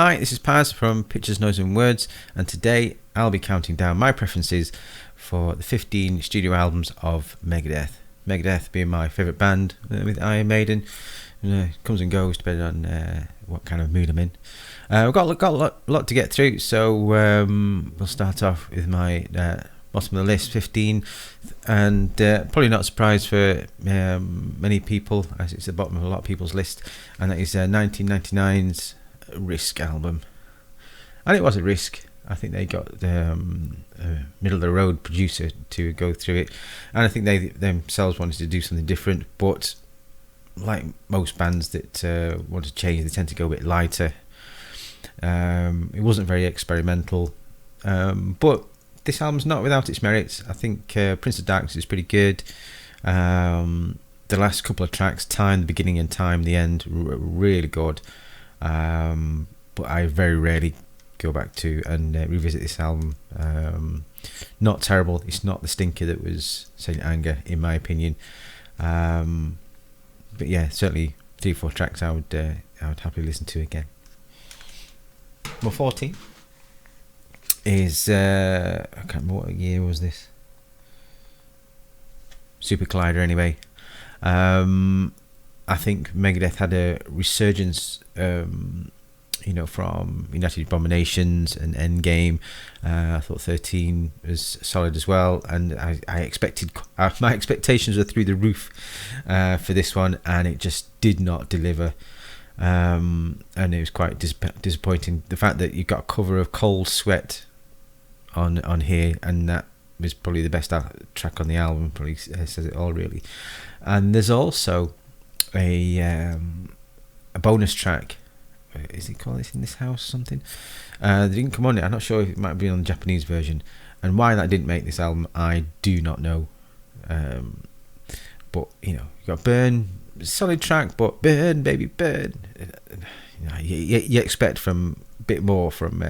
Hi, this is Paz from Pictures, Noise and Words, and today I'll be counting down my preferences for the 15 studio albums of Megadeth. Megadeth being my favourite band with Iron Maiden. Comes and goes depending on what kind of mood I'm in. We've got a lot to get through, so we'll start off with my bottom of the list, 15, and probably not a surprise for many people, as it's the bottom of a lot of people's list, and that is 1999's Risk album. And it was a risk. I think they got a middle of the road producer to go through it, and I think they themselves wanted to do something different, but like most bands that want to change, they tend to go a bit lighter. It wasn't very experimental, but this album's not without its merits. I think Prince of Darkness is pretty good. The last couple of tracks, Time, the beginning, and Time, the end, really good. But I very rarely go back to and revisit this album. Not terrible. It's not the stinker that was Saint Anger, in my opinion. But yeah, certainly 3-4 tracks I would happily listen to again. Number 14 is I can't remember what year was this. Super Collider, anyway. I think Megadeth had a resurgence, from United Abominations and Endgame. I thought 13 was solid as well, and I expected my expectations were through the roof for this one, and it just did not deliver. And it was quite disappointing. The fact that you got a cover of Cold Sweat on here, and that was probably the best track on the album. Probably says it all, really. And there's also a bonus track. Is it called It's in This House or something? They didn't come on it. I'm not sure if it might be on the Japanese version, and why that didn't make this album I do not know. But you got Burn, solid track, but Burn baby Burn, you expect from a bit more from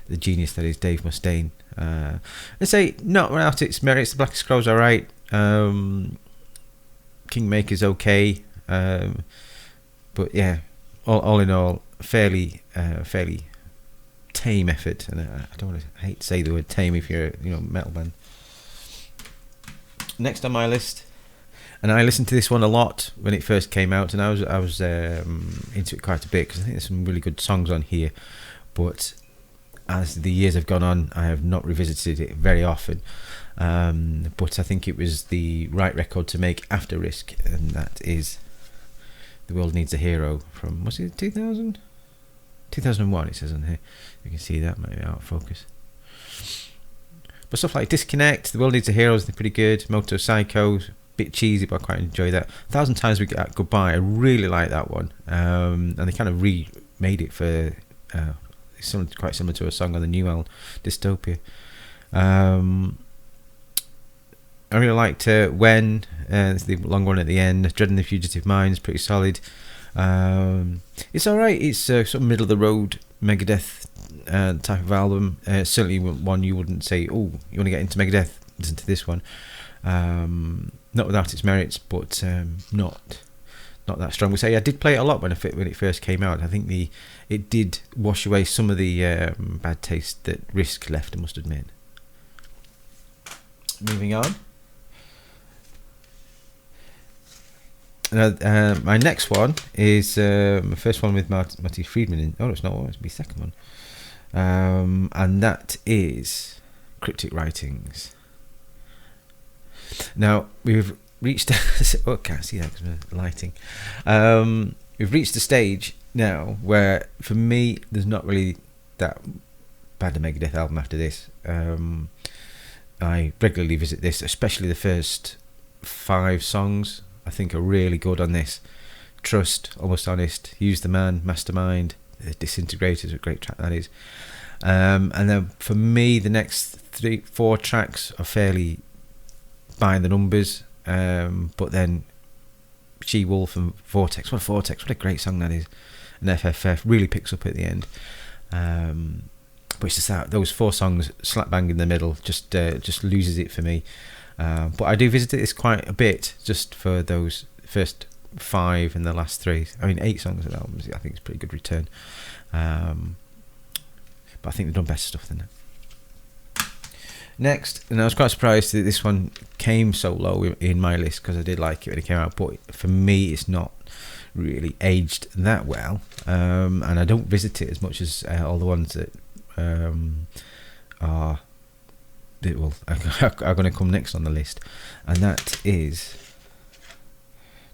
the genius that is Dave Mustaine. Let's say not without its merits. The Black Scrolls are right. Kingmaker's okay, but yeah, all in all, fairly tame effort. And I hate to say the word tame if you're a metal band. Next on my list, and I listened to this one a lot when it first came out, and I was into it quite a bit because I think there's some really good songs on here, but as the years have gone on, I have not revisited it very often. But I think it was the right record to make after Risk, and that is The World Needs a Hero from, was it 2000? 2001 it says on here. You can see that, might be out of focus. But stuff like Disconnect, The World Needs a Hero is pretty good. Moto Psycho, bit cheesy, but I quite enjoy that. 1,000 Times We Get Goodbye, I really like that one. And they kind of remade it for quite similar to a song on the new album, Dystopia. I really liked When, it's the long one at the end. Dreading the Fugitive Mind is pretty solid. It's alright, it's sort of middle of the road Megadeth type of album. Certainly one you wouldn't say, oh, you want to get into Megadeth, listen to this one. Not without its merits, but not that strong. We say I did play it a lot when it first came out. I think it did wash away some of the bad taste that Risk left, I must admit. Moving on. My next one is my first one with Marty Friedman in. Oh, it's not. It's my second one, and that is Cryptic Writings. Now we've reached. Oh, I can't see that because of the lighting. We've reached the stage now where, for me, there's not really that bad a Megadeth album after this. I regularly visit this, especially the first 5 songs. I think are really good on this. Trust, Almost Honest, Use the Man, Mastermind, Disintegrators, a great track that is. And then for me, the next 3-4 tracks are fairly by the numbers. But then She-Wolf and Vortex, what a great song that is. And FFF really picks up at the end. But it's just that those 4 songs slap bang in the middle just loses it for me. But I do visit this quite a bit just for those first 5 in the last 3. I mean, 8 songs of the album, I think it's a pretty good return. But I think they've done better stuff than that. Next, and I was quite surprised that this one came so low in my list, because I did like it when it came out, but for me it's not really aged that well, and I don't visit it as much as all the ones that are going to come next on the list, and that is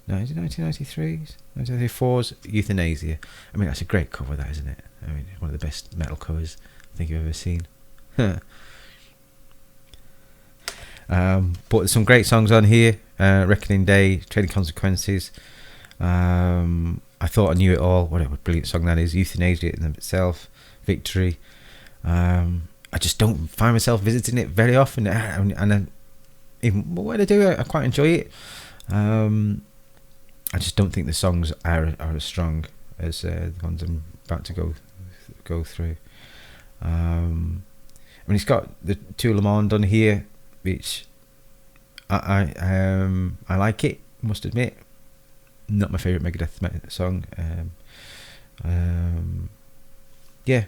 1993's 1994's Euthanasia. I mean, that's a great cover, that, isn't it? I mean, one of the best metal covers I think I've ever seen. But there's some great songs on here. Reckoning Day, Trading Consequences. I Thought I Knew It All. What a brilliant song that is. Euthanasia in itself. Victory. I just don't find myself visiting it very often, and even when I do, I quite enjoy it. I just don't think the songs are as strong as the ones I'm about to go through. I mean, it's got the Tout Le Monde on here, which I like it, must admit. Not my favourite Megadeth song. Yeah.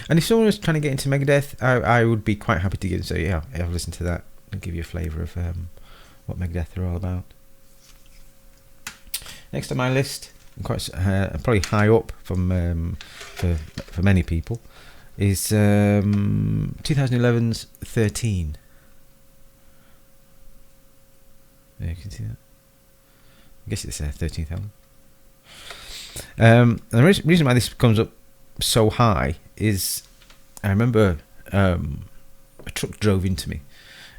And if someone was trying to get into Megadeth, I would be quite happy to get into. So yeah, I'll listen to that and give you a flavour of what Megadeth are all about. Next on my list, quite probably high up from for many people, is 2011's 13. Yeah, you can see that. I guess it's their 13th album. And the reason why this comes up so high is, I remember a truck drove into me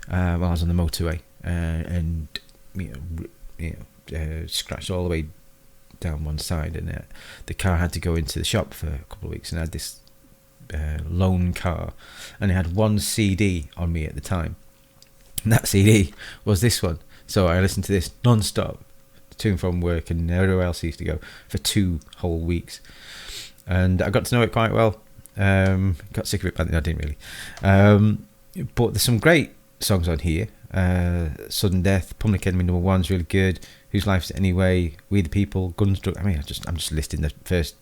while I was on the motorway, and scratched all the way down one side, and the car had to go into the shop for a couple of weeks, and I had this loan car, and it had one CD on me at the time, and that CD was this one. So I listened to this non-stop to and from work and everywhere else I used to go for 2 whole weeks, and I got to know it quite well. Got sick of it, but I didn't really. But there's some great songs on here. Sudden Death, Public Enemy No. 1's really good. Whose Life's It Anyway, We the People, Gunstruck. I mean, I'm just listing the first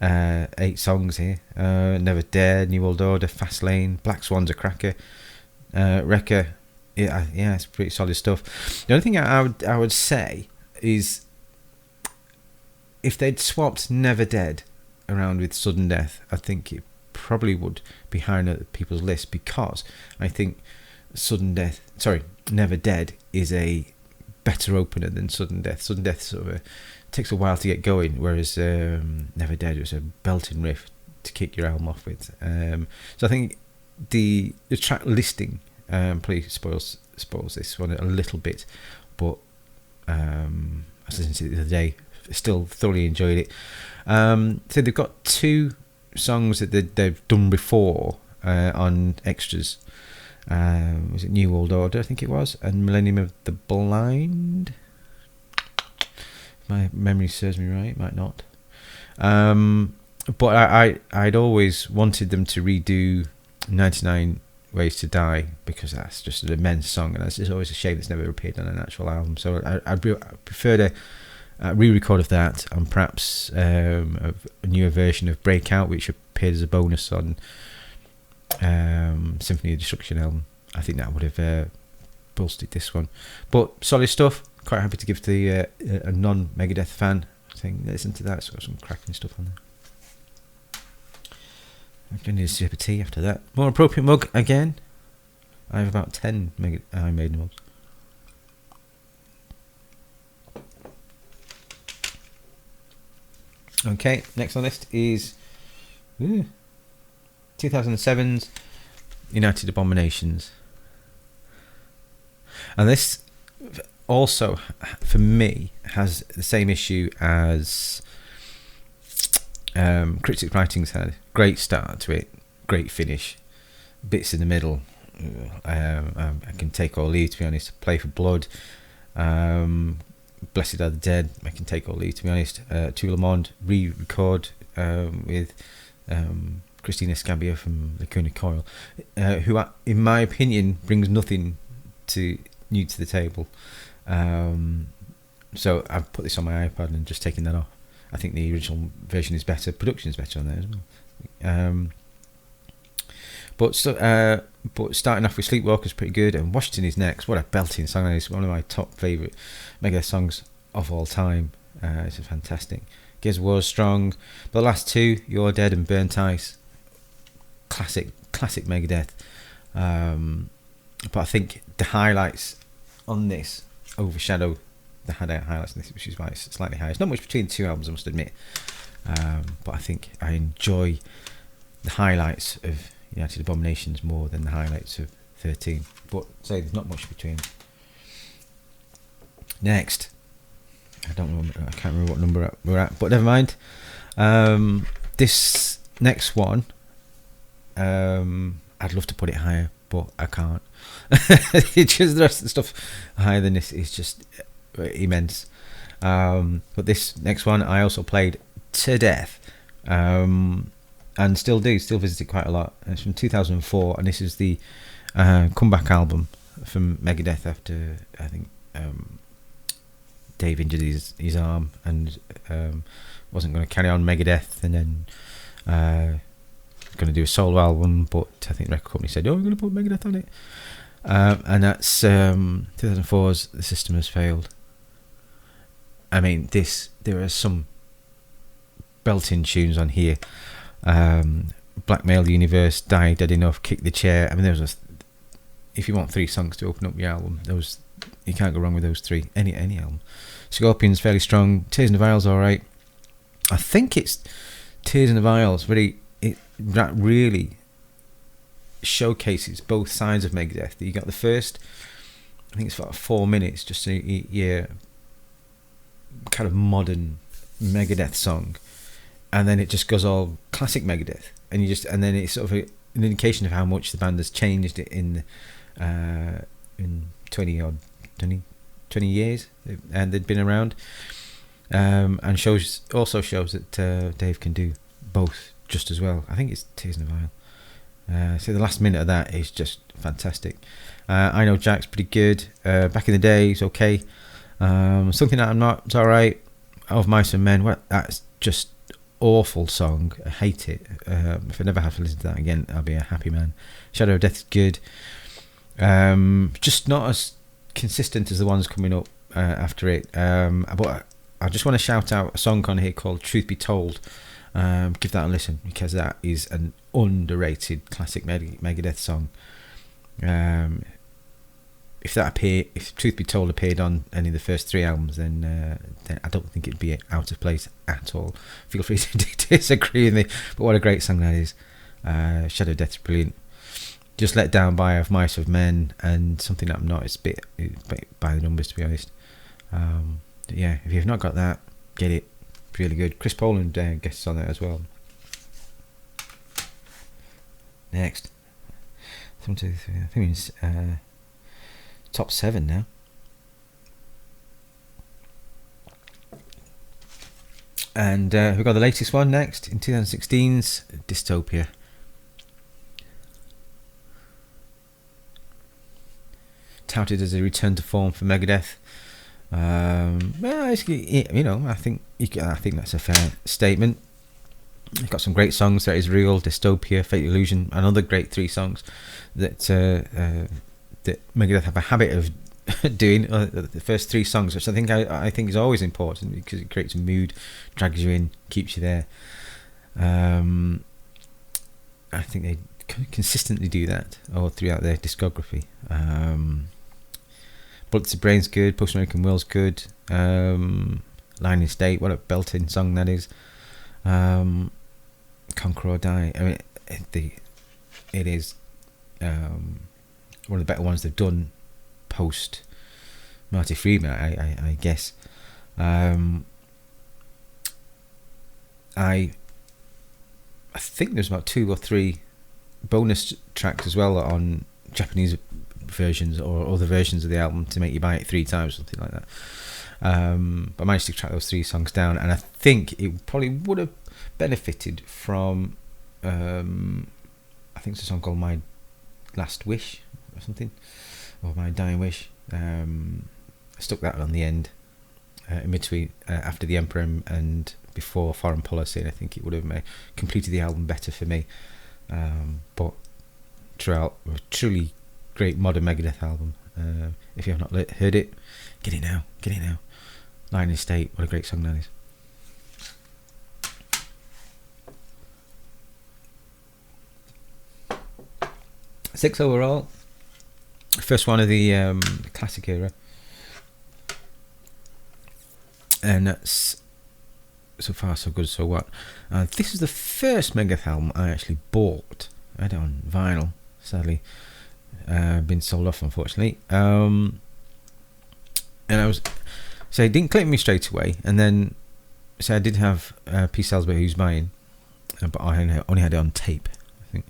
8 songs here. Never Dare, New World Order, Fast Lane, Black Swan's a cracker. Wrecker. Yeah, it's pretty solid stuff. The only thing I would say is, if they'd swapped Never Dead around with Sudden Death, I think it probably would be higher on people's list, because I think Never Dead is a better opener than Sudden Death. Sudden Death sort of takes a while to get going, whereas Never Dead was a belting riff to kick your album off with. So I think the track listing probably spoils this one a little bit, but I was listening to it the other day, still thoroughly enjoyed it. So they've got 2 songs that they've done before on extras. Was it New World Order, I think it was, and Millennium of the Blind? My memory serves me right, might not. But I'd always wanted them to redo 99 Ways to Die, because that's just an immense song, and it's always a shame it's never appeared on an actual album. So I'd prefer a re-record of that, and perhaps a newer version of Breakout, which appeared as a bonus on Symphony of Destruction album. I think that would have bolstered this one. But solid stuff. Quite happy to give to a non-Megadeth fan saying, listen to that, it's got some cracking stuff on there. I'm going to need a sip of tea after that. More appropriate mug again. I have about 10 Iron Maiden mugs. Okay, next on the list is 2007's United Abominations. And this also, for me, has the same issue as Cryptic Writings had. Great start to it, great finish, bits in the middle. I can take or leave, to be honest. Play for Blood, Blessed Are the Dead, I can take or leave, to be honest. Tout Le Monde re-record with Christina Scabbia from Lacuna Coil, who, in my opinion, brings nothing new to the table. So I've put this on my iPod and just taken that off. I think the original version is better. Production is better on there as well. But starting off with Sleepwalker's pretty good, and Washington is next. What a belting song! It's one of my top favourite Megadeth songs of all time. It's fantastic. Gears of War strong. But the last two, You're Dead and Burnt Ice, classic Megadeth. But I think the highlights on this overshadow the highlights on this, which is why it's slightly higher. It's not much between the two albums, I must admit. But I think I enjoy the highlights of United Abominations more than the highlights of 13. But say there's not much between. Next, I can't remember what number we're at, but never mind. This next one, I'd love to put it higher, but I can't. It's just the rest of the stuff higher than this is just immense. But this next one I also played to death, and still visit it quite a lot. It's from 2004, and this is the comeback album from Megadeth after, I think, Dave injured his arm and wasn't going to carry on Megadeth, and then going to do a solo album, but I think the record company said, "Oh, we're going to put Megadeth on it," and that's 2004's The System Has Failed. I mean, there are some belting tunes on here. Blackmail the Universe, Die Dead Enough, Kick the Chair. I mean, if you want 3 songs to open up your album, you can't go wrong with those 3. Any album. Scorpions fairly strong. Tears in the Vials, all right. I think it's Tears in the Vials that really showcases both sides of Megadeth. You got the first, I think it's about 4 minutes, just a kind of modern Megadeth song, and then it just goes all classic Megadeth, and then it's sort of an indication of how much the band has changed in 20 years, and they'd been around, and also shows that Dave can do both just as well. I think it's Tears in the Vial. So the last minute of that is just fantastic. I Know Jack's pretty good. Back in the day, it's okay. Something That I'm Not, it's alright. Of Mice and Men, that's just awful song. I hate it. If I never have to listen to that again, I'll be a happy man. Shadow of Death is good. Just not as consistent as the ones coming up after it. But I just want to shout out a song on here called Truth Be Told. Give that a listen, because that is an underrated classic Megadeth song. If Truth Be Told appeared on any of the first 3 albums, then I don't think it'd be out of place at all. Feel free to disagree with me, but what a great song that is. Shadow of Death's brilliant. Just Let Down by Of Mice of Men, and Something That I'm Not, it's a bit by the numbers, to be honest. But yeah, if you've not got that, get it. It's really good. Chris Poland guests on there as well. Next, 1, 2, 3. I think it's top 7 now. And we've got the latest one next, in 2016's Dystopia. Touted as a return to form for Megadeth. I think that's a fair statement. It's got some great songs. That Is Real, Dystopia, Fate Illusion, and other great 3 songs that Megadeth have a habit of doing. The first 3 songs, which I think is always important, because it creates a mood, drags you in, keeps you there. I think they consistently do that all throughout their discography. Bullets to Brain's good, Post American Will's good, Line in State, what a belting song that is. Conquer or Die. I mean, it is one of the better ones they've done post Marty Friedman, I guess. I think there's about 2 or 3 bonus tracks as well on Japanese versions or other versions of the album to make you buy it 3 times, something like that. But I managed to track those 3 songs down, and I think it probably would have benefited from I think it's a song called My Last Wish or something, or My Dying Wish. I stuck that on the end, in between, after The Emperor and before Foreign Policy, and I think it would have completed the album better for me. But throughout, a truly great modern Megadeth album. If you have not heard it, get it now. Line in State, what a great song that is. 6 overall. First one of the classic era. And that's so far so good, so what. This is the first Megadeth album I actually bought. I had it on vinyl, sadly. Been sold off, unfortunately. And I was... So it didn't click me straight away. And then... So I did have P. Salisbury Who's Mine. But I only had it on tape, I think.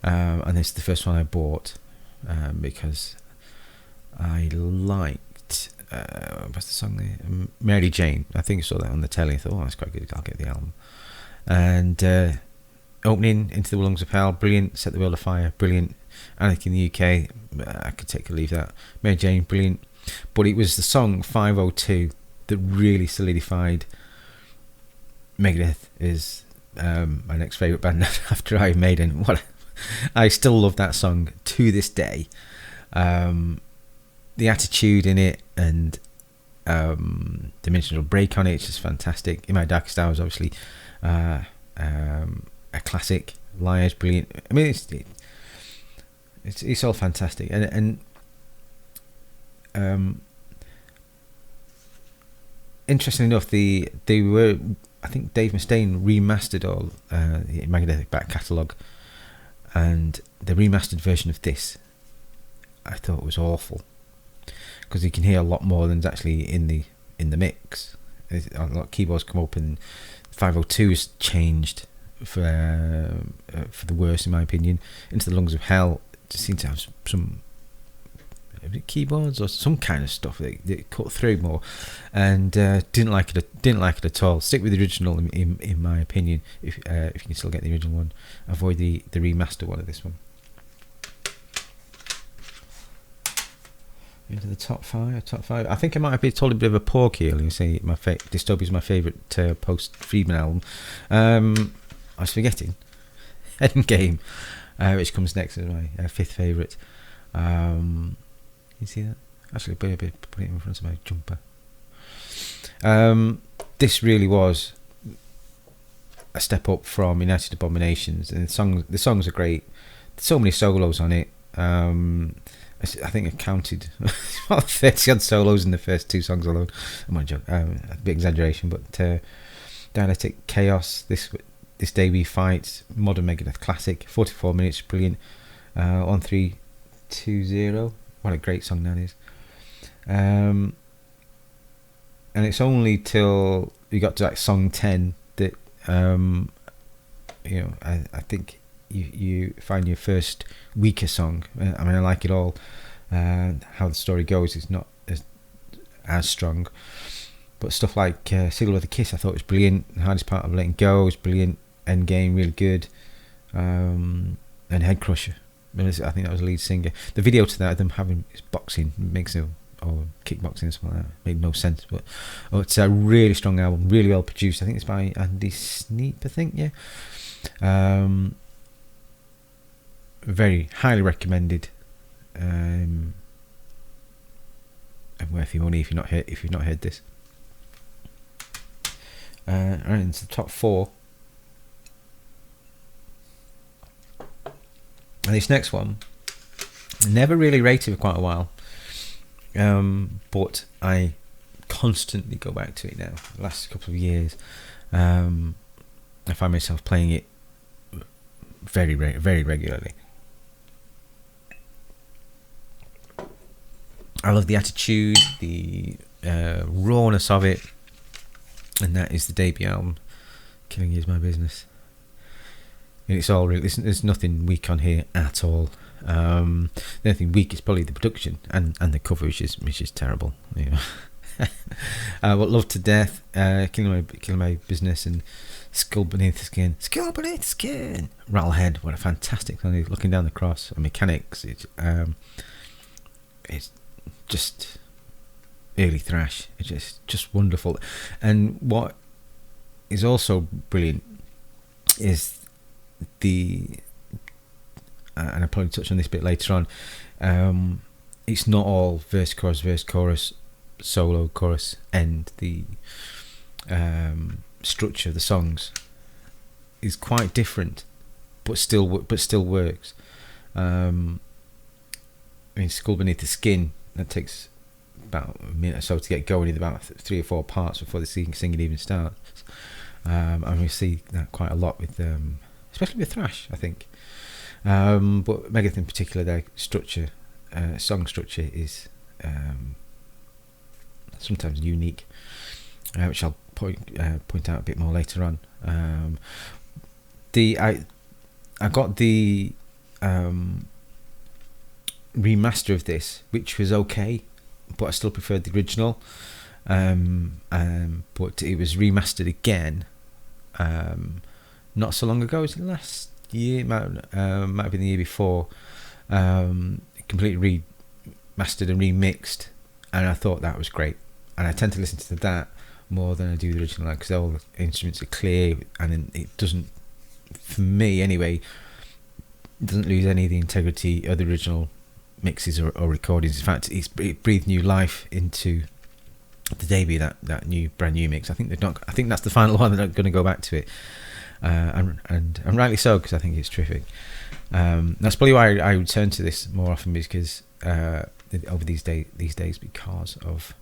And this is the first one I bought. Because I liked... what's the song there? Mary Jane. I think I saw that on the telly. I thought, oh, that's quite good. I'll get the album. And... opening Into the Lungs of Hell, brilliant. Set the World Afire, brilliant. Anarchy in the UK, I could take or leave that. Mary Jane, brilliant. But it was the song 502 that really solidified Megadeth is my next favourite band after Iron Maiden. I still love that song to this day. The attitude in it and dimensional break on it, it's just fantastic. In My Darkest Hours, obviously, a classic. Liars, brilliant. I mean, it's all fantastic, and interestingly enough, they were, I think Dave Mustaine remastered all the Megadeth back catalogue, and the remastered version of this I thought was awful, because you can hear a lot more than's actually in the mix. A lot of keyboards come up, and 502 is changed for the worse, in my opinion. Into the Lungs of Hell just seemed to have some keyboards or some kind of stuff that cut through more, and didn't like it at all. Stick with the original, in my opinion. If you can still get the original one, avoid the remaster one of this one. Into the top five. I think I might have been told a bit of a pork here. You say Dystopia is my favourite post Friedman album. I was forgetting Endgame, which comes next as my fifth favourite. You see that? Actually, put it in front of my jumper. This really was a step up from United Abominations, and the songs are great. There's so many solos on it. I think I counted about 30 odd solos in the first two songs alone. I'm not joking, a bit exaggeration, but Dialectic Chaos, This Day We Fight, Modern Megadeth Classic, 44 minutes, brilliant. 1320, what a great song that is. And it's only till you got to like song 10 that I think you find your first weaker song. I mean, I like it all. How the story goes is not as strong, but stuff like Seal with a Kiss I thought was brilliant. The Hardest Part of Letting Go was brilliant. Endgame, really good. And Head Crusher, I think that was the lead singer. The video to that, them having boxing, or kickboxing or something like that, made no sense, but it's a really strong album, really well produced. I think it's by Andy Sneap, I think, yeah. Very highly recommended, and worth your money if you've not heard this. Right into the top four. And this next one, never really rated for quite a while, but I constantly go back to it now. The last couple of years, I find myself playing it very regularly. I love the attitude, the rawness of it, and that is the debut album, Killing You Is My Business. And it's all really, there's nothing weak on here at all. The only thing weak is probably the production and the cover, which is terrible. You know. But Love to Death, Killing My Business, and Skull Beneath the Skin. Rattlehead, what a fantastic song. Looking Down the Cross, and Mechanics. It's just early thrash. It's just wonderful. And what is also brilliant is and I'll probably touch on this a bit later on, it's not all verse, chorus, solo, chorus, and the structure of the songs is quite different, but still works. I mean, Skull Beneath the Skin, that takes about a minute or so to get going in about 3 or 4 parts before the singing even starts. And we see that quite a lot with, especially with thrash, I think. But Megadeth in particular, their structure, song structure is sometimes unique, which I'll point out a bit more later on. I got the remaster of this, which was okay, but I still preferred the original. But it was remastered again not so long ago. Was it last year? Might have been the year before. Completely remastered and remixed, and I thought that was great. And I tend to listen to that more than I do the original, because all the instruments are clear, and it doesn't, for me anyway, it doesn't lose any of the integrity of the original mixes or recordings. In fact, it breathed new life into the debut, that brand new mix. I think that's the final one. They're not going to go back to it, and rightly so, because I think it's terrific. That's probably why I return to this more often, because over these days, because of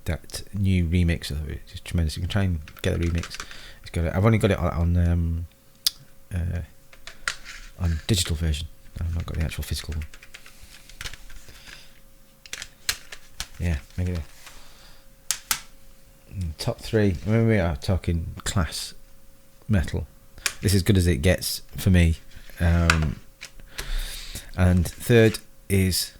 that new remix. It's tremendous. You can try and get a remix. I've only got it on digital version. I've not got the actual physical one. Yeah, Megadeth. Top 3. Remember, we are talking class metal. This is as good as it gets for me. And third is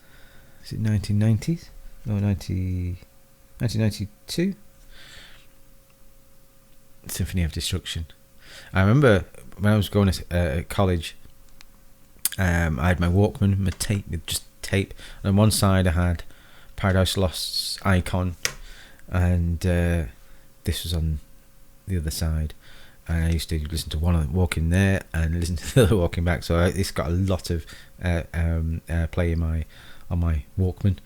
it 1990s? No, 1992? Symphony of Destruction. I remember when I was going to college, I had my Walkman, my tape, with just tape, and on one side I had Paradise Lost's Icon, and this was on the other side, and I used to listen to one of them walking there and listen to the other walking back, so it's got a lot of play on my Walkman.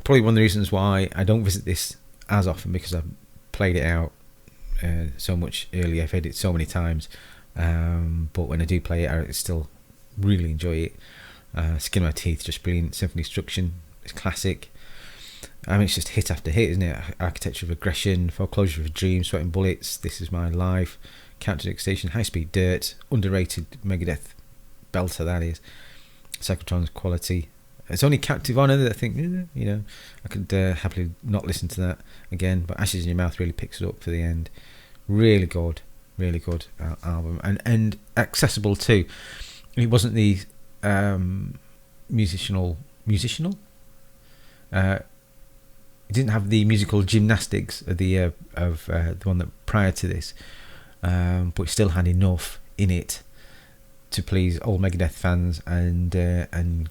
Probably one of the reasons why I don't visit this as often, because I've played it out so much earlier. I've heard it so many times, but when I do play it, I still really enjoy it. Skin of My Teeth, just brilliant. Symphony Destruction, it's classic. I mean, it's just hit after hit, isn't it? Architecture of Aggression, Foreclosure of a Dream, Sweating Bullets, This Is My Life, Countdown to Extinction, High Speed Dirt, underrated Megadeth belter that is. Cyclotron's Quality. It's only Captive Honor that I think, I could happily not listen to that again, but Ashes in Your Mouth really picks it up for the end. Really good album, and accessible too. It wasn't the musical. It didn't have the musical gymnastics of the one that prior to this, but it still had enough in it to please all Megadeth fans and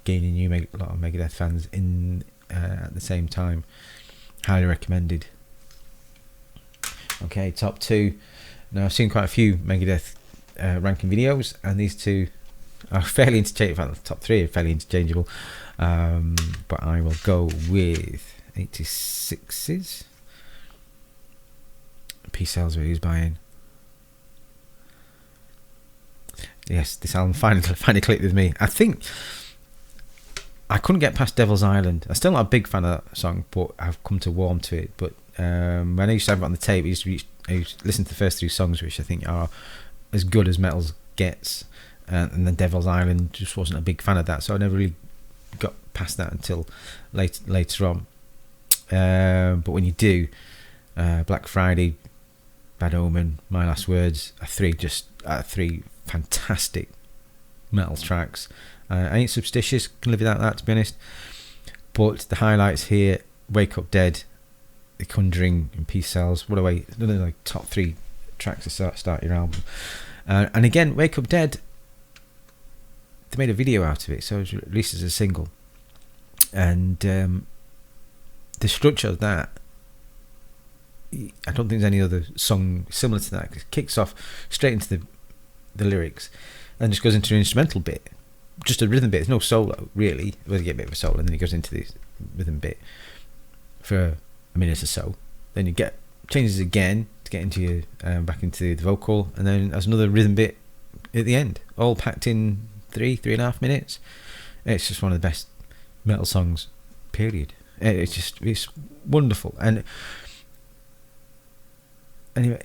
gain a lot of Megadeth fans in at the same time. Highly recommended. Okay, top 2. Now, I've seen quite a few Megadeth ranking videos, and these two are fairly interchangeable. In fact, the top 3 are fairly interchangeable, but I will go with 86's Peace Sells, where he's buying. Yes, this album finally clicked with me. I think I couldn't get past Devil's Island. I'm still not a big fan of that song, but I've come to warm to it. But when I used to have it on the tape, I used to listen to the first 3 songs, which I think are as good as metal gets. And then Devil's Island, just wasn't a big fan of that, so I never really got past that until later on. But when you do, Black Friday, Bad Omen, My Last Words are 3 fantastic metal tracks. I ain't superstitious, can live without that, to be honest. But the highlights here: Wake Up Dead, The Conjuring, and Peace Sells. What a way! Another like top 3 tracks to start your album. And again, Wake Up Dead, they made a video out of it, so it was released as a single. And the structure of that, I don't think there's any other song similar to that. It kicks off straight into the lyrics and just goes into an instrumental bit, just a rhythm bit. There's no solo really. Well, you get a bit of a solo, and then it goes into this rhythm bit for a minute or so. Then you get changes again to get into back into the vocal, and then there's another rhythm bit at the end, all packed in 3.5 minutes. It's just one of the best metal songs, period. It's wonderful. And anyway,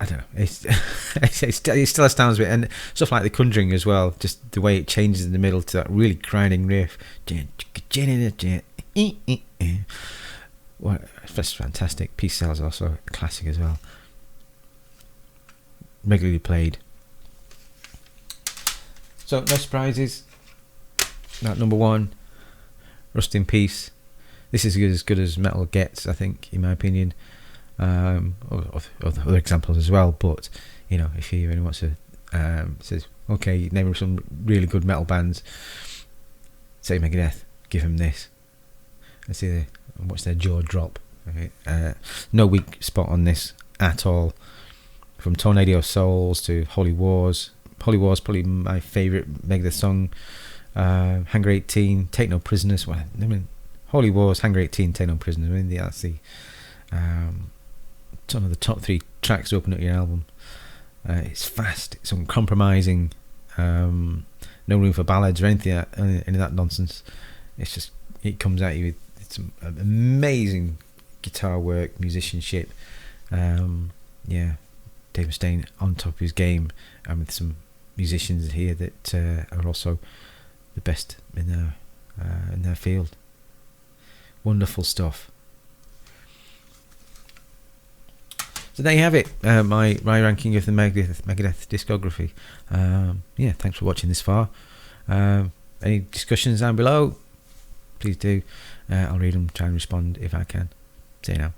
I don't know, it still astounds me. And stuff like The Conjuring as well, just the way it changes in the middle to that really grinding riff. Well, that's fantastic. Peace Cells is also a classic as well, regularly played. So no surprises. At number 1, Rust in Peace. This is as good as metal gets, I think, in my opinion. Other examples as well, but you know, if you really wants to says, okay, name some really good metal bands, say Megadeth, give them this. Let's see, watch their jaw drop. Okay. No weak spot on this at all. From Tornado Souls to Holy Wars. Holy Wars probably my favourite Megadeth song. Hangar 18, Take No Prisoners. Well, I mean, Holy Wars, Hangar 18, Take No Prisoners. I mean, that's the some of the top 3 tracks to open up your album. It's fast, it's uncompromising, no room for ballads or anything, any of that nonsense. It's just, it comes at you with some amazing guitar work, musicianship. Yeah, Dave Mustaine on top of his game, and with some musicians here that are also the best in their field. Wonderful stuff. So there you have it, my ranking of the Megadeth discography. Yeah, thanks for watching this far. Any discussions down below, please do. I'll read them, try and respond if I can. See you now.